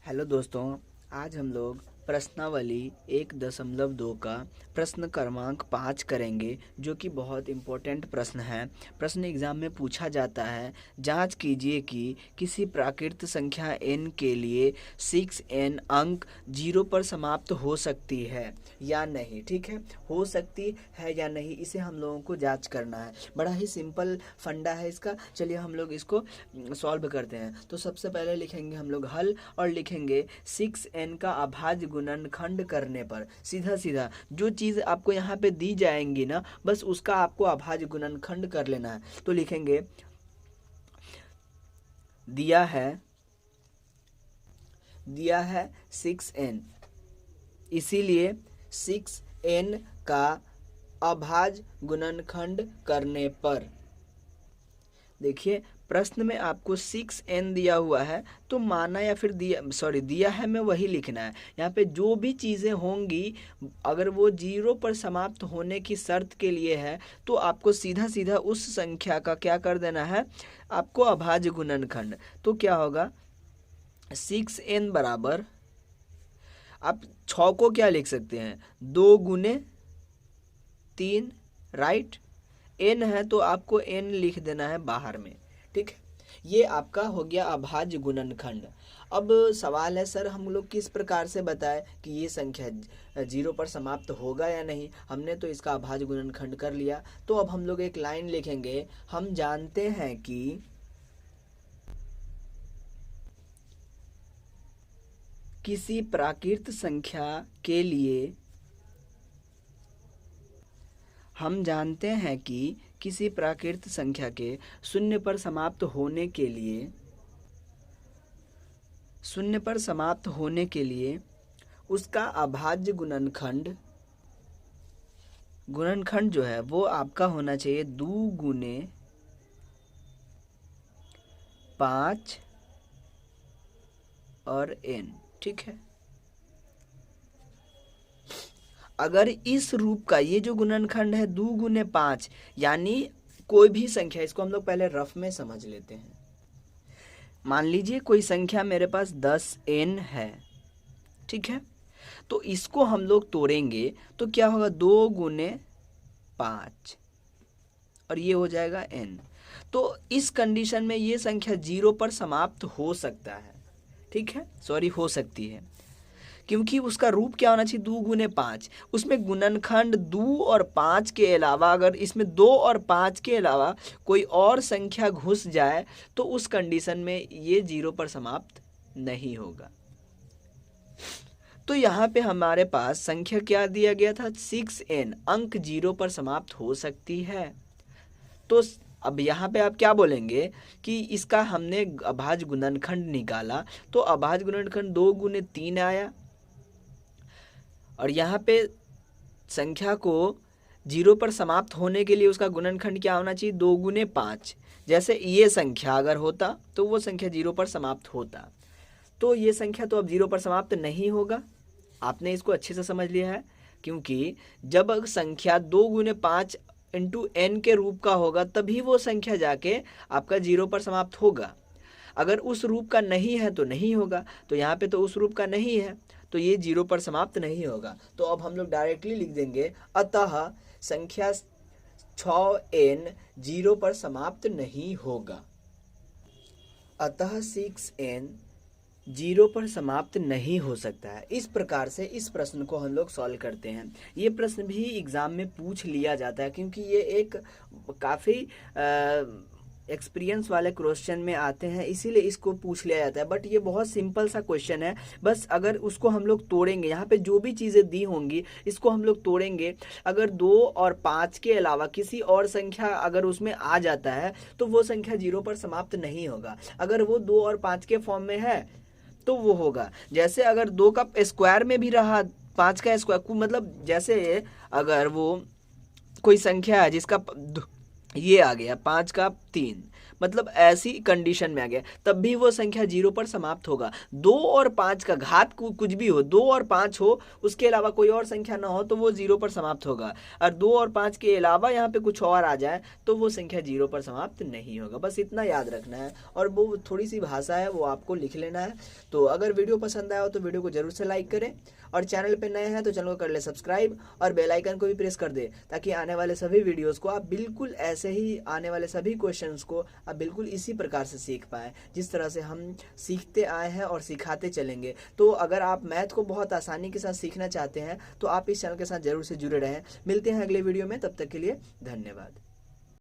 Hello दोस्तों, आज हम लोग प्रश्नावली 1.2 का प्रश्न क्रमांक 5 करेंगे, जो कि बहुत इम्पोर्टेंट प्रश्न है। प्रश्न एग्जाम में पूछा जाता है, जांच कीजिए कि किसी प्राकृत संख्या n के लिए 6n अंक 0 पर समाप्त हो सकती है या नहीं। ठीक है, हो सकती है या नहीं, इसे हम लोगों को जांच करना है। बड़ा ही सिंपल फंडा है इसका। चलिए हम लोग इसको सॉल्व करते हैं। तो सबसे पहले लिखेंगे हम लोग हल और लिखेंगे 6n का अभाज्य गुणनखंड करने पर सीधा सीधा जो चीज़ आपको यहाँ पे दी जाएंगी ना, बस उसका आपको अभाज्य गुणनखंड कर लेना है। तो लिखेंगे दिया है 6n, इसीलिए 6n का अभाज्य गुणनखंड करने पर, देखिए प्रश्न में आपको 6n दिया हुआ है, तो माना या फिर दिया है में वही लिखना है। यहाँ पे जो भी चीज़ें होंगी, अगर वो 0 पर समाप्त होने की शर्त के लिए है, तो आपको सीधा सीधा उस संख्या का क्या कर देना है, आपको अभाज्य गुणनखंड। तो क्या होगा, 6n बराबर, आप 6 को क्या लिख सकते हैं, 2 गुने 3, राइट। n है तो आपको n लिख देना है बाहर में। ठीक है, ये आपका हो गया अभाज्य गुणनखंड। अब सवाल है, सर हम लोग किस प्रकार से बताएं कि ये संख्या 0 पर समाप्त होगा या नहीं। हमने तो इसका अभाज्य गुणनखंड कर लिया। तो अब हम लोग एक लाइन लिखेंगे, हम जानते हैं कि किसी प्राकृत संख्या के लिए, हम जानते हैं कि किसी प्राकृत संख्या के 0 पर समाप्त होने के लिए उसका अभाज्य गुणनखंड जो है वो आपका होना चाहिए 2 गुने 5 और n। ठीक है, अगर इस रूप का ये जो गुणनखंड है 2 गुने 5, यानी कोई भी संख्या, इसको हम लोग पहले रफ में समझ लेते हैं। मान लीजिए कोई संख्या मेरे पास 10n है, ठीक है, तो इसको हम लोग तोड़ेंगे तो क्या होगा, 2 गुने 5 और ये हो जाएगा n। तो इस कंडीशन में ये संख्या 0 पर समाप्त हो सकता है। ठीक है, सॉरी, हो सकती है, क्योंकि उसका रूप क्या होना चाहिए, 2 गुने 5। उसमें गुणनखंड 2 और 5 के अलावा, अगर इसमें 2 और 5 के अलावा कोई और संख्या घुस जाए तो उस कंडीशन में ये 0 पर समाप्त नहीं होगा। तो यहाँ पे हमारे पास संख्या क्या दिया गया था, 6n अंक 0 पर समाप्त हो सकती है। तो अब यहाँ पे आप क्या बोलेंगे कि इसका हमने अभाज्य गुणनखंड निकाला, तो अभाज्य गुणनखंड 2 गुने 3 आया, और यहाँ पे संख्या को 0 पर समाप्त होने के लिए उसका गुणनखंड क्या होना चाहिए, 2 गुने 5। जैसे ये संख्या अगर होता तो वो संख्या 0 पर समाप्त होता, तो ये संख्या तो अब 0 पर समाप्त नहीं होगा। आपने इसको अच्छे से समझ लिया है, क्योंकि जब संख्या 2 गुने 5 इंटू n के रूप का होगा तभी वो संख्या जाके आपका 0 पर समाप्त होगा। अगर उस रूप का नहीं है तो नहीं होगा। तो यहाँ पे तो उस रूप का नहीं है, तो ये 0 पर समाप्त नहीं होगा। तो अब हम लोग डायरेक्टली लिख देंगे, अतः संख्या 6n 0 पर समाप्त नहीं होगा। अतः 6n 0 पर समाप्त नहीं हो सकता है। इस प्रकार से इस प्रश्न को हम लोग सॉल्व करते हैं। ये प्रश्न भी एग्ज़ाम में पूछ लिया जाता है, क्योंकि ये एक काफ़ी एक्सपीरियंस वाले क्वेश्चन में आते हैं, इसीलिए इसको पूछ लिया जाता है। बट ये बहुत सिंपल सा क्वेश्चन है, बस अगर उसको हम लोग तोड़ेंगे, यहाँ पे जो भी चीज़ें दी होंगी इसको हम लोग तोड़ेंगे, अगर 2 और 5 के अलावा किसी और संख्या अगर उसमें आ जाता है तो वो संख्या 0 पर समाप्त नहीं होगा। अगर वो 2 और 5 के फॉर्म में है तो वो होगा। जैसे अगर 2 का स्क्वायर में भी रहा, 5 का स्क्वायर, मतलब जैसे अगर वो कोई संख्या है जिसका ये आ गया 5 का 3, मतलब ऐसी कंडीशन में आ गया, तब भी वो संख्या 0 पर समाप्त होगा। 2 और 5 का घात कुछ भी हो, 2 और 5 हो, उसके अलावा कोई और संख्या ना हो तो वो 0 पर समाप्त होगा। और 2 और 5 के अलावा यहाँ पे कुछ और आ जाए तो वो संख्या 0 पर समाप्त नहीं होगा। बस इतना याद रखना है, और वो थोड़ी सी भाषा है वो आपको लिख लेना है। तो अगर वीडियो पसंद आया हो तो वीडियो को जरूर से लाइक करें, और चैनल पे नए हैं तो चैनल को कर ले सब्सक्राइब, और बेल आइकन को भी प्रेस कर दे, ताकि आने वाले सभी वीडियोस को आप बिल्कुल ऐसे ही, आने वाले सभी क्वेश्चंस को आप बिल्कुल इसी प्रकार से सीख पाएँ जिस तरह से हम सीखते आए हैं और सिखाते चलेंगे। तो अगर आप मैथ को बहुत आसानी के साथ सीखना चाहते हैं तो आप इस चैनल के साथ जरूर से जुड़े रहें। मिलते हैं अगले वीडियो में, तब तक के लिए धन्यवाद।